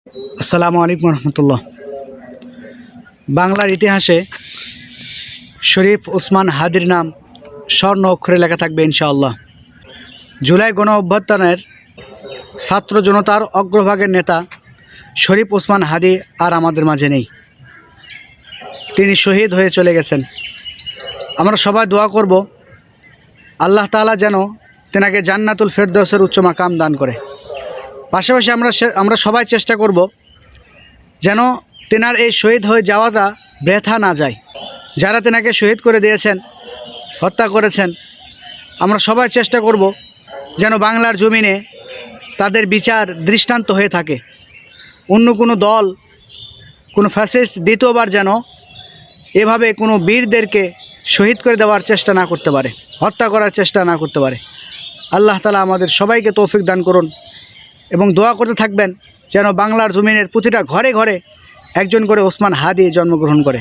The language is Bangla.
আসসালামু আলাইকুম রহমতুল্লাহ। বাংলার ইতিহাসে শরীফ ওসমান হাদির নাম স্বর্ণ অক্ষরে লেখা থাকবে ইনশাআল্লাহ। জুলাই গণ অভ্যুত্থানের ছাত্র জনতার অগ্রভাগের নেতা শরীফ ওসমান হাদি আর আমাদের মাঝে নেই। তিনি শহীদ হয়ে চলে গেছেন। আমরা সবাই দোয়া করব আল্লাহ তাআলা যেন তেনাকে জান্নাতুল ফেরদৌসের উচ্চ মাকাম দান করে। পাশাপাশি আমরা সবাই চেষ্টা করব যেন তেনার এই শহীদ হয়ে যাওয়াটা বৃথা না যায়। যারা তেনাকে শহীদ করে দিয়েছেন, হত্যা করেছেন, আমরা সবাই চেষ্টা করব যেন বাংলার জমিনে তাদের বিচার দৃষ্টান্ত হয়ে থাকে। অন্য কোনো দল, কোনো ফ্যাসিস্ট দ্বিতীয়বার যেন এভাবে কোনো বীরদেরকে শহীদ করে দেওয়ার চেষ্টা না করতে পারে, হত্যা করার চেষ্টা না করতে পারে। আল্লাহ তাআলা আমাদের সবাইকে তৌফিক দান করুন এবং দোয়া করতে থাকবেন যেন বাংলার জমিনের প্রতিটা ঘরে ঘরে একজন করে ওসমান হাদি জন্মগ্রহণ করে।